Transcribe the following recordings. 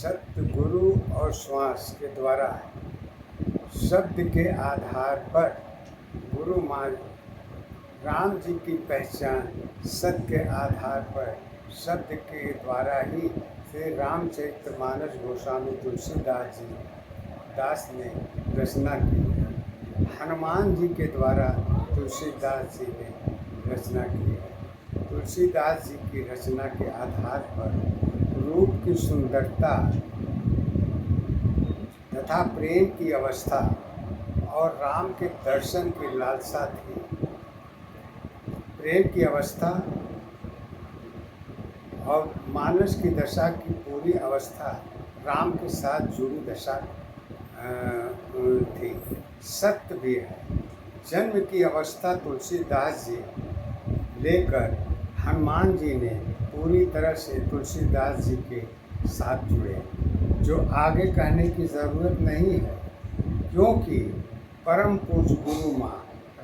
सतगुरु और श्वास के द्वारा शब्द के आधार पर गुरु मान राम जी की पहचान सत्य के आधार पर शब्द के द्वारा ही श्री रामचरितमानस गोस्वामी तुलसीदास जी दास ने रचना की है। हनुमान जी के द्वारा तुलसीदास जी ने रचना की है। तुलसीदास जी की रचना के आधार पर रूप की सुंदरता तथा प्रेम की अवस्था और राम के दर्शन की लालसा थी। प्रेम की अवस्था और मानस की दशा की पूरी अवस्था राम के साथ जुड़ी दशा थी। सत्य भी है। जन्म की अवस्था तुलसीदास जी लेकर हनुमान जी ने पूरी तरह से तुलसीदास जी के साथ जुड़े, जो आगे कहने की ज़रूरत नहीं है, क्योंकि परम पूज्य गुरु माँ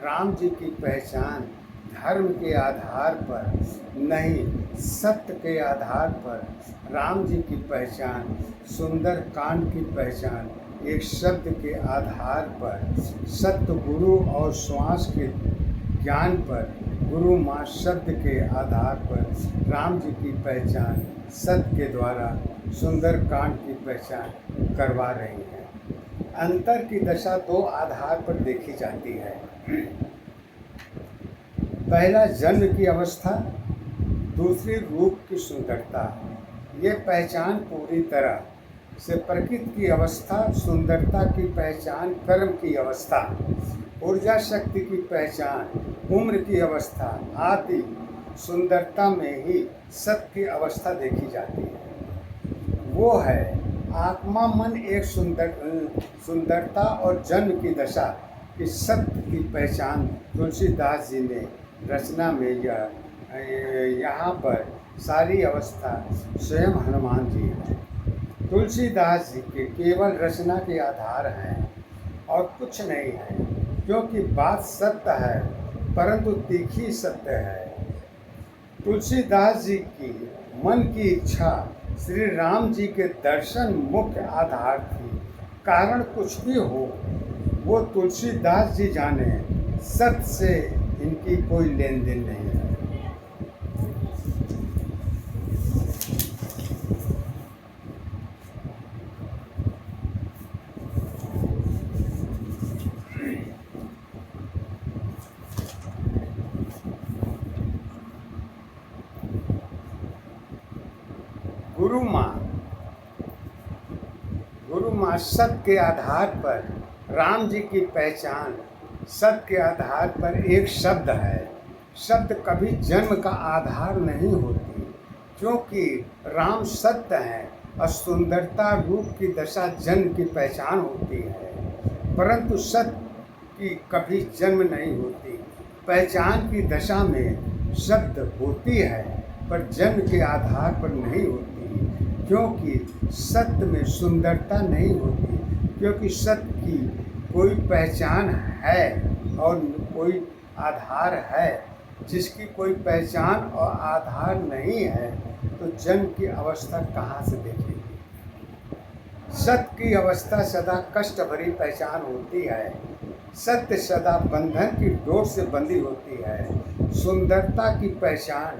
राम जी की पहचान धर्म के आधार पर नहीं, सत्य के आधार पर राम जी की पहचान, सुंदर कांड की पहचान एक शब्द के आधार पर, सत्य गुरु और श्वास के ज्ञान पर गुरु माँ शब्द के आधार पर राम जी की पहचान सत्य के द्वारा सुंदर कांड की पहचान करवा रही है। अंतर की दशा दो आधार पर देखी जाती है। पहला जन्म की अवस्था, दूसरी रूप की सुंदरता। ये पहचान पूरी तरह से प्रकृति की अवस्था, सुंदरता की पहचान कर्म की अवस्था, ऊर्जा शक्ति की पहचान उम्र की अवस्था आदि सुंदरता में ही सत्य की अवस्था देखी जाती है। वो है आत्मा मन एक सुंदरता और जन्म की दशा की सत्य की पहचान तुलसीदास जी ने रचना में यहाँ पर सारी अवस्था स्वयं हनुमान जी है। तुलसीदास जी के केवल रचना के आधार हैं और कुछ नहीं है, क्योंकि बात सत्य है परंतु तीखी सत्य है। तुलसीदास जी की मन की इच्छा श्री राम जी के दर्शन मुख्य आधार थी। कारण कुछ भी हो वो तुलसीदास जी जाने, सत्य से इनकी कोई लेन देन नहीं है। गुरु माँ सत्य के आधार पर राम जी की पहचान सत्य के आधार पर एक शब्द है। शब्द कभी जन्म का आधार नहीं होती, क्योंकि राम सत्य है और सुंदरता रूप की दशा जन्म की पहचान होती है, परंतु सत्य की कभी जन्म नहीं होती। पहचान की दशा में शब्द होती है पर जन्म के आधार पर नहीं होती, क्योंकि सत्य में सुंदरता नहीं होती, क्योंकि सत्य की कोई पहचान है और कोई आधार है। जिसकी कोई पहचान और आधार नहीं है तो जन्म की अवस्था कहाँ से देखेगी। सत्य की अवस्था सदा कष्ट भरी पहचान होती है। सत्य सदा बंधन की डोर से बंधी होती है। सुंदरता की पहचान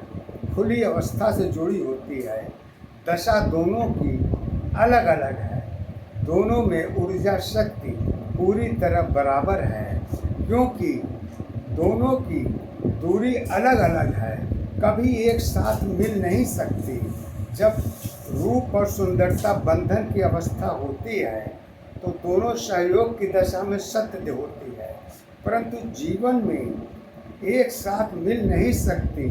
खुली अवस्था से जुड़ी होती है। दशा दोनों की अलग अलग है। दोनों में ऊर्जा शक्ति पूरी तरह बराबर है, क्योंकि दोनों की दूरी अलग अलग है, कभी एक साथ मिल नहीं सकती। जब रूप और सुंदरता बंधन की अवस्था होती है तो दोनों सहयोग की दशा में सत्य होती है, परंतु जीवन में एक साथ मिल नहीं सकती।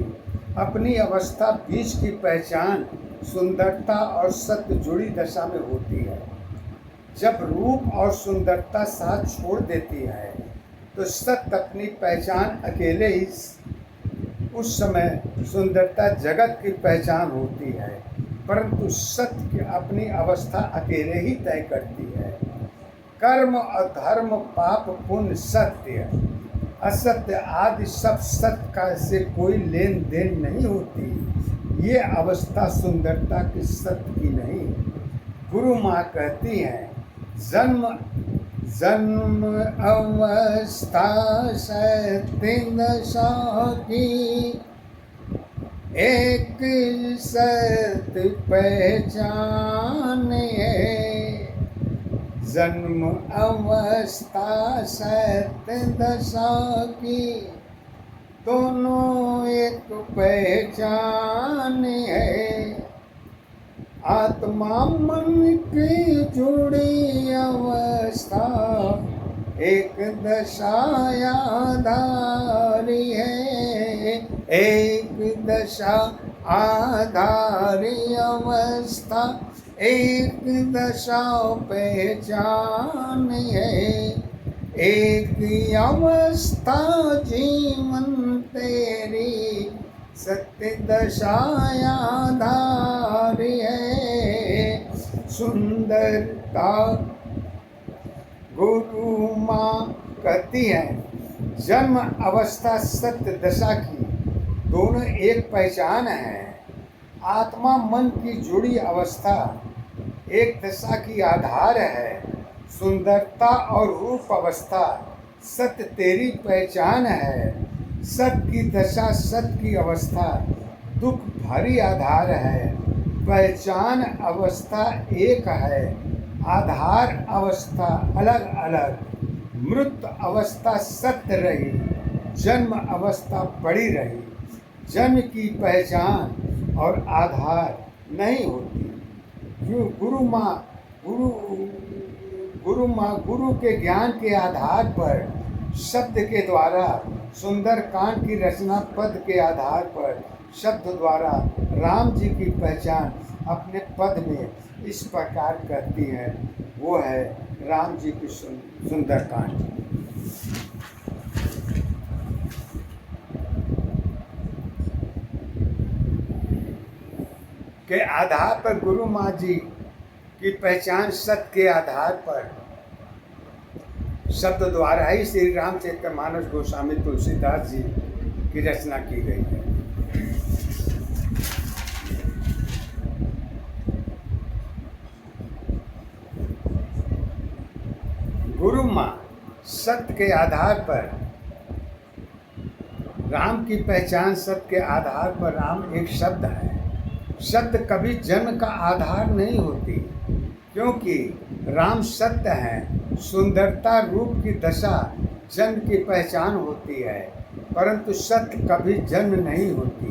अपनी अवस्था बीच की पहचान सुंदरता और सत्य जुड़ी दशा में होती है। जब रूप और सुंदरता साथ छोड़ देती है तो सत्य अपनी पहचान अकेले ही, उस समय सुंदरता जगत की पहचान होती है, परंतु सत्य की अपनी अवस्था अकेले ही तय करती है। कर्म अधर्म पाप पुण्य सत्य असत्य आदि सब सत्य का से कोई लेन देन नहीं होती। ये अवस्था सुंदरता की सत्य की नहीं, गुरु माँ कहती हैं, जन्म जन्म अवस्था सत्य दशा की, एक सत्य पहचान है। जन्म अवस्था सत्य दशा की, दोनों एक पहचान है। आत्मा मन की जुड़ी अवस्था एक दशा आधारी है। एक दशा आधारी अवस्था एक दशा पहचान है। एक अवस्था जीवन तेरी सत्य दशा आधारी है। सुंदरता गुरु माँ कहती है, जन्म अवस्था सत्य दशा की, दोनों एक पहचान है। आत्मा मन की जुड़ी अवस्था एक दशा की आधार है। सुंदरता और रूप अवस्था सत्य तेरी पहचान है। सत्य की दशा सत्य की अवस्था दुख भरी आधार है। पहचान अवस्था एक है, आधार अवस्था अलग अलग। मृत अवस्था सत्य रही, जन्म अवस्था पड़ी रही। जन्म की पहचान और आधार नहीं होती। गुरु के ज्ञान के आधार पर शब्द के द्वारा, सुंदर कांड की रचना पद के आधार पर शब्द द्वारा राम जी की पहचान अपने पद में इस प्रकार करती है। वो है राम जी की सुंदर कांड के आधार पर गुरु माँ जी की पहचान सत्य के आधार पर शब्द द्वारा ही श्री रामचरितमानस गोस्वामी तुलसीदास जी की रचना की गई है। गुरु माँ सत्य के आधार पर राम की पहचान, सत्य के आधार पर राम एक शब्द है। शब्द कभी जन्म का आधार नहीं होती, क्योंकि राम सत्य है। सुंदरता रूप की दशा जन्म की पहचान होती है, परंतु सत्य कभी जन्म नहीं होती।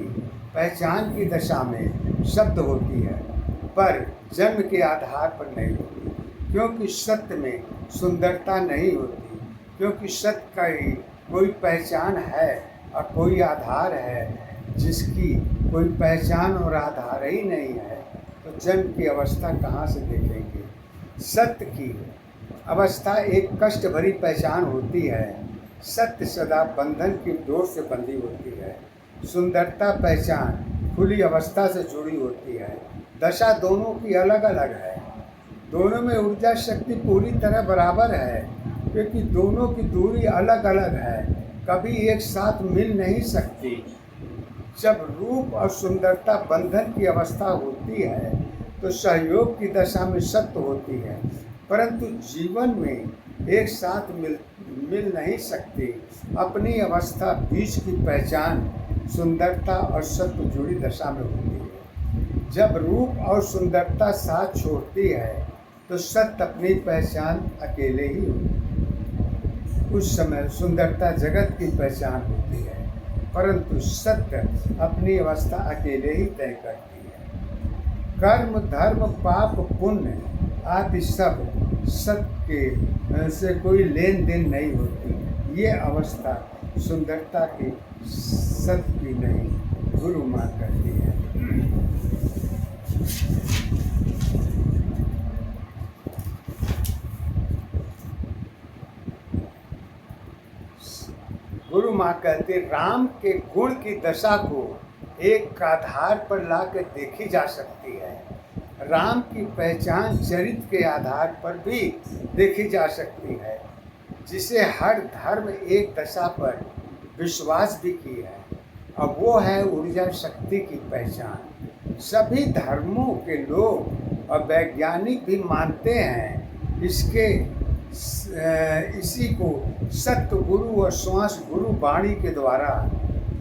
पहचान की दशा में शब्द होती है, पर जन्म के आधार पर नहीं होती, क्योंकि सत्य में सुंदरता नहीं होती। क्योंकि सत्य का ही कोई पहचान है और कोई आधार है। जिसकी कोई पहचान और आधार ही नहीं है, तो जन्म की अवस्था कहाँ से देखेंगे। सत्य की अवस्था एक कष्ट भरी पहचान होती है। सत्य सदा बंधन की डोर से बंधी होती है। सुंदरता पहचान खुली अवस्था से जुड़ी होती है। दशा दोनों की अलग अलग है। दोनों में ऊर्जा शक्ति पूरी तरह बराबर है, क्योंकि दोनों की दूरी अलग अलग है, कभी एक साथ मिल नहीं सकती। जब रूप और सुंदरता बंधन की अवस्था होती है तो सहयोग की दशा में सत्य होती है, परंतु जीवन में एक साथ मिल नहीं सकती। अपनी अवस्था बीच की पहचान सुंदरता और सत्य जुड़ी दशा में होती है। जब रूप और सुंदरता साथ छोड़ती है तो सत्य अपनी पहचान अकेले ही होती है। उस समय सुंदरता जगत की पहचान होती है, परंतु सत्य अपनी अवस्था अकेले ही तय करती है। कर्म धर्म पाप पुण्य आदि सब सत्य के से कोई लेन देन नहीं होती। ये अवस्था सुंदरता की सत्य की नहीं, गुरु माँ कहती है। गुरु माँ कहते, राम के गुण की दशा को एक आधार पर ला कर देखी जा सकती है। राम की पहचान चरित्र के आधार पर भी देखी जा सकती है, जिसे हर धर्म एक दशा पर विश्वास भी की है, और वो है ऊर्जा शक्ति की पहचान। सभी धर्मों के लोग और वैज्ञानिक भी मानते हैं इसी को सत्य गुरु और श्वास गुरु वाणी के द्वारा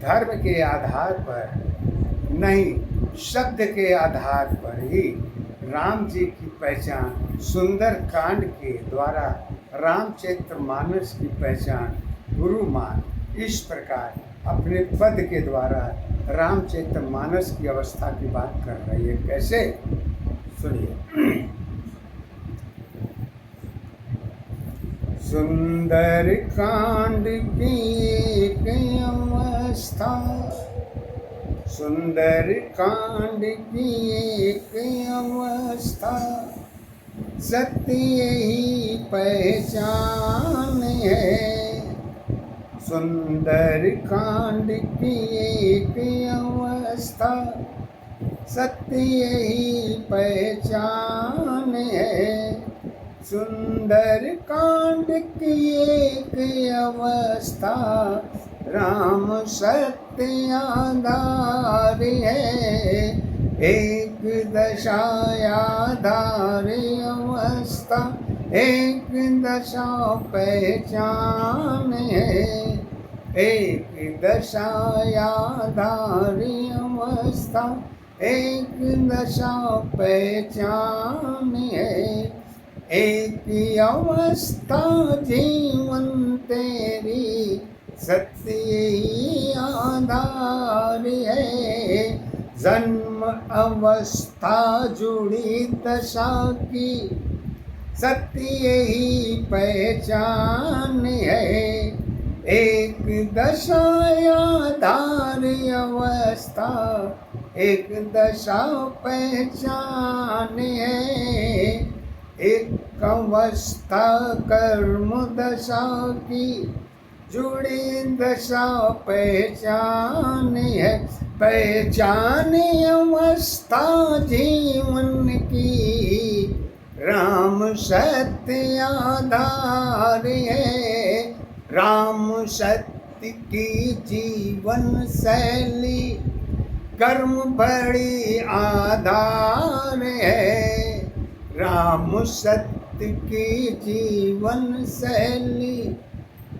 धर्म के आधार पर नहीं, शब्द के आधार पर ही राम जी की पहचान सुंदर कांड के द्वारा रामचरितमानस की पहचान गुरुमान इस प्रकार अपने पद के द्वारा रामचरितमानस की अवस्था की बात कर रही है। कैसे? सुनिए। सुंदर कांड की एक अवस्था, सुंदर कांड की एक अवस्था, सत्य ही पहचान है। सुंदर कांड की एक अवस्था, सत्य ही पहचान है। सुंदर कांड की एक अवस्था, राम सत्य आधार है। एक दशा आधार अवस्था, एक दशा पहचान है। एक दशा आधार अवस्था, एक दशा पहचान है। एक अवस्था जीवन तेरी, सत्य ही आधार है। जन्म अवस्था जुड़ी दशा की, सत्य ही पहचान है। एक दशा आधार अवस्था, एक दशा पहचान है। एक अवस्था कर्म दशा की, जुड़ी दशा पहचान है। पहचान अवस्था जीवन की, राम सत्य आधार है। राम सत्य की जीवन शैली, कर्म बड़ी आधार है। राम सत्य की जीवन शैली,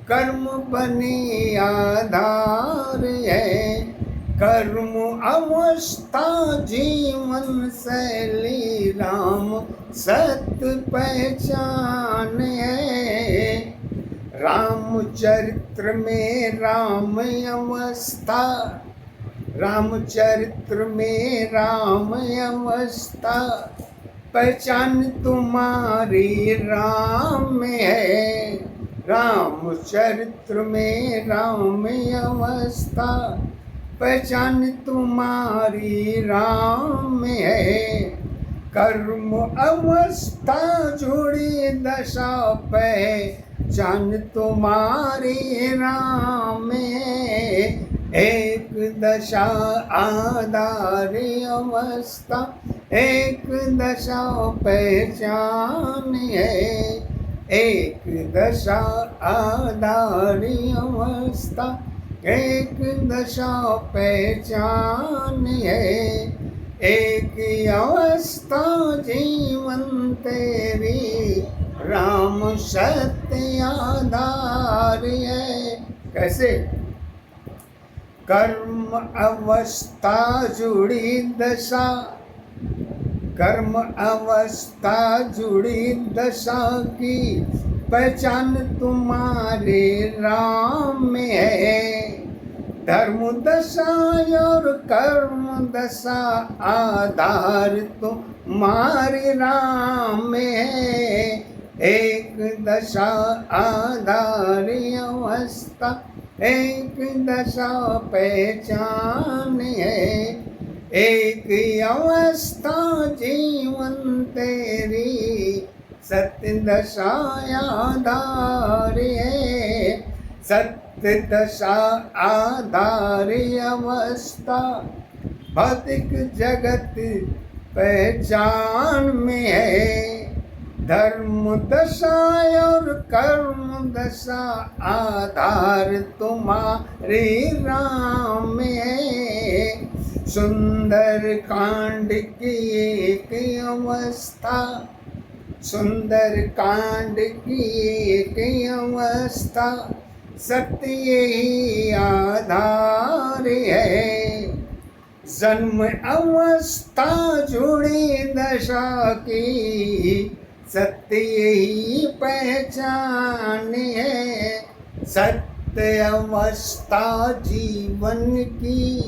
कर्म बनी आधार है। कर्म अवस्था जीवन शैली, राम सत्य पहचान है। रामचरित्र में राम अवस्था, रामचरित्र में राम अवस्था, पहचान तुम्हारी राम में है। रामचरित्र में राम अवस्था, पहचान तुम्हारी राम में है। कर्म अवस्था जुड़ी दशा, पहचान तुम्हारी राम में। एक दशा आधार अवस्था, एक दशा पहचान है। एक दशा आधार अवस्था, एक दशा पहचान है। एक अवस्था जीवन तेरी, राम सत्य आधार है। कैसे? कर्म अवस्था जुड़ी दशा, कर्म अवस्था जुड़ी दशा की, पहचान तुम्हारे राम में है। धर्म दशा और कर्म दशा, आधार तुम्हारे राम में है। एक दशा आधार अवस्था, एक दशा पहचान है। एक अवस्था जीवन तेरी, सत्य दशा आधार है। सत्य दशा आधार अवस्था, भौतिक जगत पहचान में है। धर्म दशा और कर्म दशा, आधार तुम्हारी राम में है। सुंदर कांड की एक अवस्था, सुंदर कांड की एक अवस्था, सत्य यही आधार है। जन्म अवस्था जुड़ी दशा की, सत्य यही पहचान है। सत्य अवस्था जीवन की,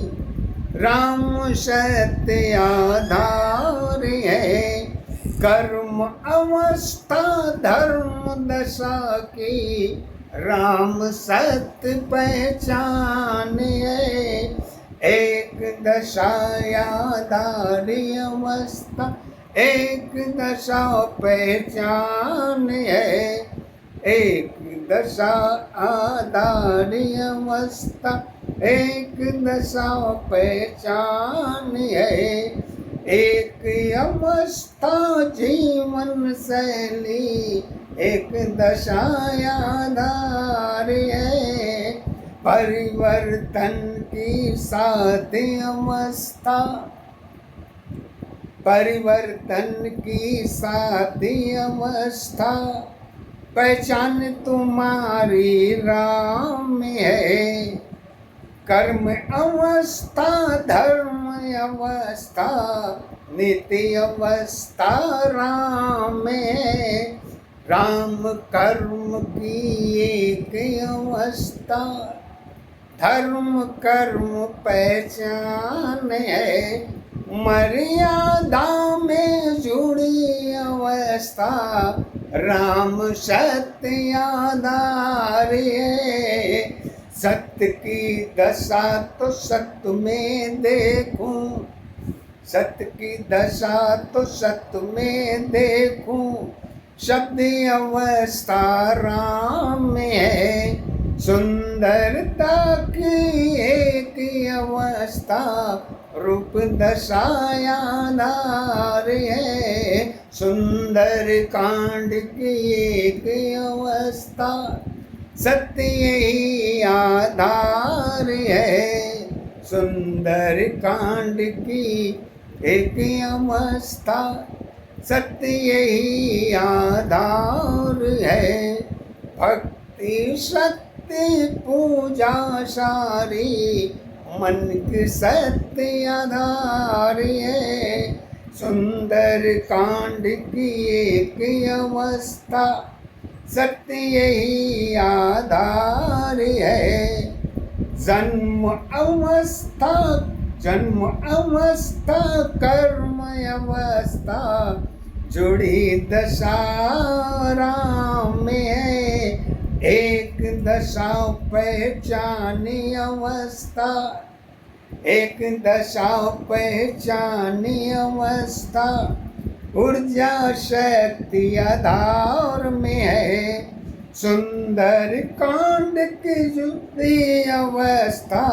राम सत्य आधार है। कर्म अवस्था धर्म दशा की, राम सत्य पहचान है। एक दशा यादारी अवस्था, एक दशा पहचान है। एक दशा आधारी अवस्था, एक दशा पहचान है। एक अवस्था जीवन शैली, एक दशा आधार है। परिवर्तन की साथ अवस्था, परिवर्तन की साथ अवस्था, पहचान तुम्हारी राम में है। कर्म अवस्था धर्म अवस्था, नीति अवस्था राम में। राम कर्म की एक अवस्था, धर्म कर्म पहचान है। मर्यादा में जुड़ी अवस्था, राम सत्य आधार है। सत्य की दशा तो सत्य में देखूं, सत्य की दशा तो सत्य में देखूं। शब्द अवस्था राम में है। सुंदरता की एक अवस्था, रूप दशा आधार है। सुंदर कांड की एक अवस्था, सत्य यही आधार है। सुंदर कांड की एक अवस्था, सत्य यही आधार है। भक्ति शक्ति पूजा सारी, मन की सत्य आधार है। सुंदर कांड की एक अवस्था, सत्य यही आधार है। जन्म अवस्था, जन्म अवस्था कर्म अवस्था, जुड़ी दशा राम में है। एक दशा पहचानी अवस्था, एक दशा पहचानी अवस्था, ऊर्जा शक्ति आधार में है। सुंदर कांड की जुड़ी अवस्था,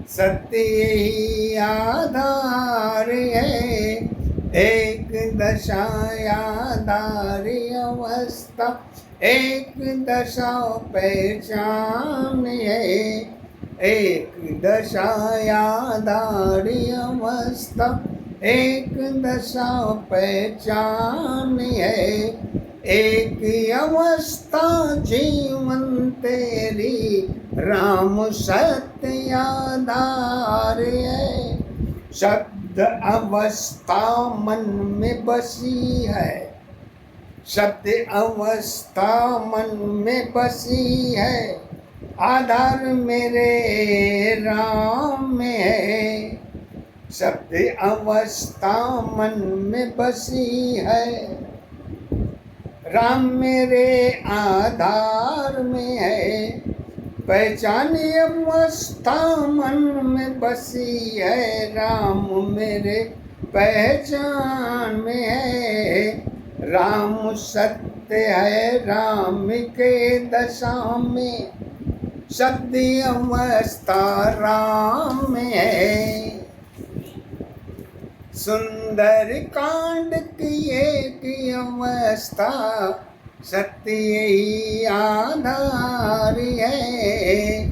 सत्य ही आधार है। एक दशा आधारी अवस्था, एक दशा पहचान है। एक दशा आधारी अवस्था, एक दशा पहचान है। एक अवस्था जीवन तेरी, राम सत्य आधार है। शब्द अवस्था मन में बसी है, शब्द अवस्था मन में बसी है। आधार मेरे राम में है। शब्द अवस्था मन में बसी है, राम मेरे आधार में है। पहचान अवस्था मन में बसी है, राम मेरे पहचान में है। राम सत्य है राम के दशा में, शब्द अवस्था राम में है। सुंदर कांड की एक अवस्था, सत्य ही आधार है।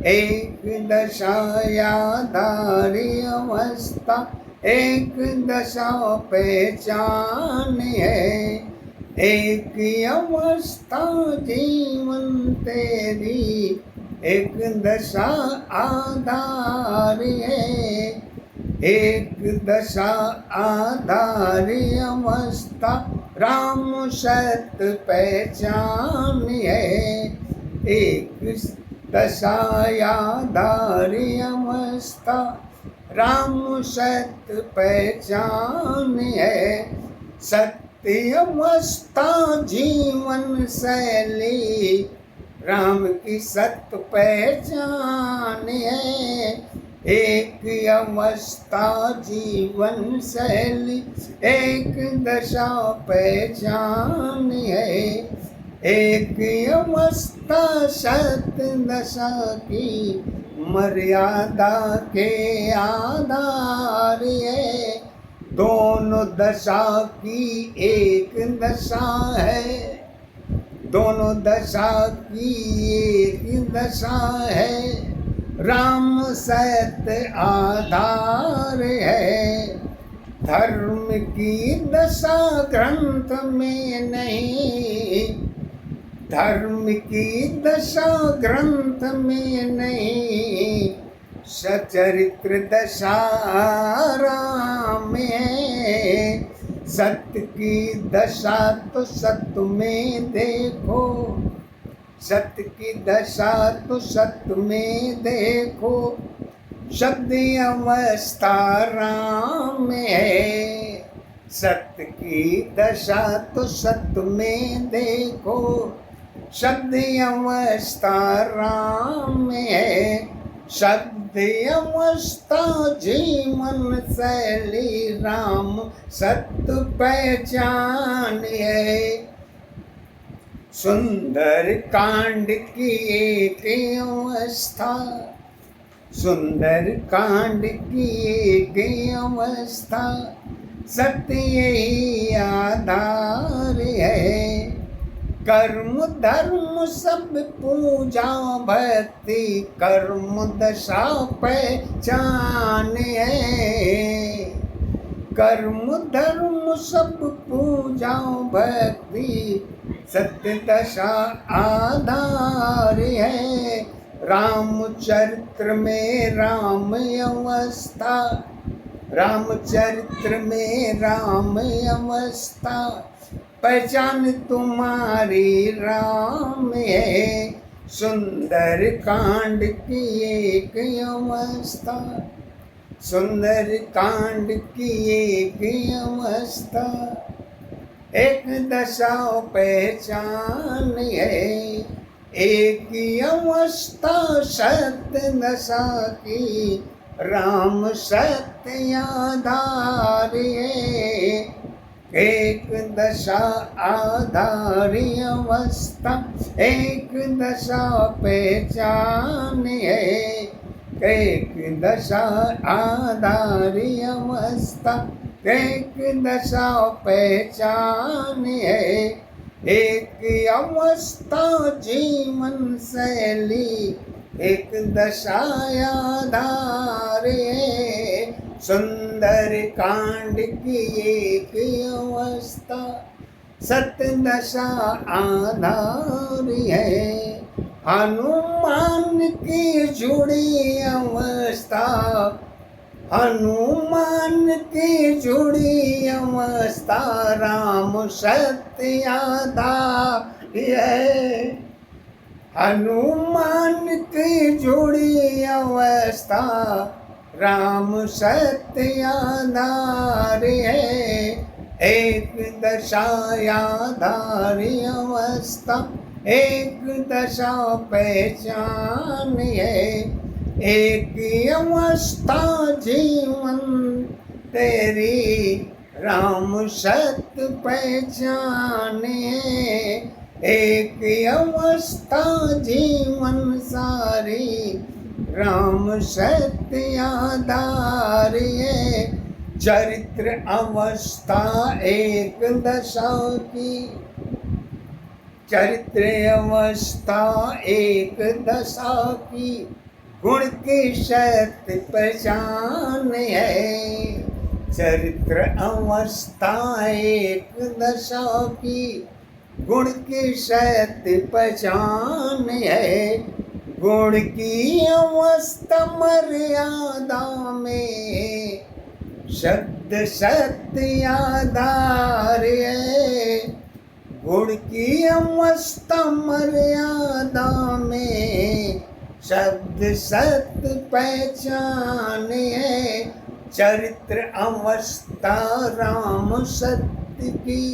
एक दशा यादारी अवस्था, एक दशा पहचान है। एक अवस्था जीवन तेरी, एक दशा आधार है। एक दशा आधारी अवस्था राम सत्य पहचान है। एक दशा आधारी अवस्था राम सत्य पहचान है। सत्य अवस्था जीवन शैली राम की सत्य पहचान है। एक अवस्था जीवन शैली, एक दशा पहचान है। एक अवस्था सत्य दशा की मर्यादा के आधार है। दोनों दशा की एक दशा है, दोनों दशा की एक दशा है। राम सत्य आधार है। धर्म की दशा ग्रंथ में नहीं, धर्म की दशा ग्रंथ में नहीं, सचरित्र दशा राम है। सत्य की दशा तो सत्य में देखो, सत्य की दशा तो सत्य में देखो। शब्द अवस्था राम है। सत्य की दशा तो सत्य में देखो। शब्द अवस्था राम है। शब्द अवस्था जीवन शैली राम सत्य पहचान है। सुंदर कांड की एक अवस्था, सुंदर कांड की एक अवस्था सत्य यही आधार है। कर्म धर्म सब पूजा भक्ति कर्म दशा पहचान है। कर्म धर्म सब पूजा भक्ति सत्य दशा आधार है। रामचरित्र में राम अवस्था, रामचरित्र में राम अवस्था पहचान तुम्हारी राम है। सुंदर कांड की एक अवस्था, सुंदर कांड की एक अवस्था एक दशा पहचान है। एक अवस्था सत्य दशा की राम सत्य आधार है। एक दशा आधारी अवस्था एक दशा पहचान है। एक दशा आधारी अवस्था एक दशा पहचान है। एक अवस्था जीवन शैली एक दशा आधार है। सुंदर कांड की एक अवस्था सत्य दशा आधार है। हनुमान की जुड़ी अवस्था, हनुमान की जुड़ी अवस्था राम सत्य आधार है। हनुमान की जुड़ी अवस्था राम सत्य आधार है। एक दशा आधारी अवस्था एक दशा पहचान है। एक अवस्था जीवन तेरी राम सत्य पहचान है। एक अवस्था जीवन सारी राम सत्य आधार है। चरित्र अवस्था एक दशा की, चरित्र अवस्था एक दशा की गुण की सत्य पहचान है। चरित्र अवस्था एक दशा की गुण की सत्य पहचान है। गुण की अवस्था मर्यादा में शब्द सत्य आधार है। गुण की अवस्था मर्यादा में शब्द सत्य पहचान है। चरित्र अवस्था राम सत्य की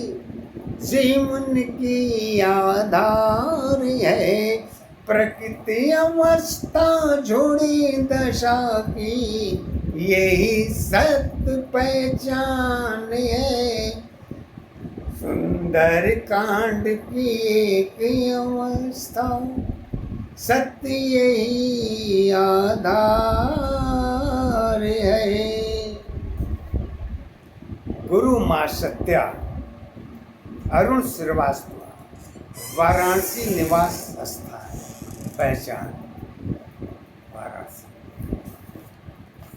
जीवन की आधार है। प्रकृति अवस्था जोड़ी दशा की यही सत्य पहचान है। सुंदर कांड की एक अवस्था सत्य यही आधार है। गुरु माँ सत्या अरुण श्रीवास्तव वाराणसी निवास स्थान पहचान वाराणसी।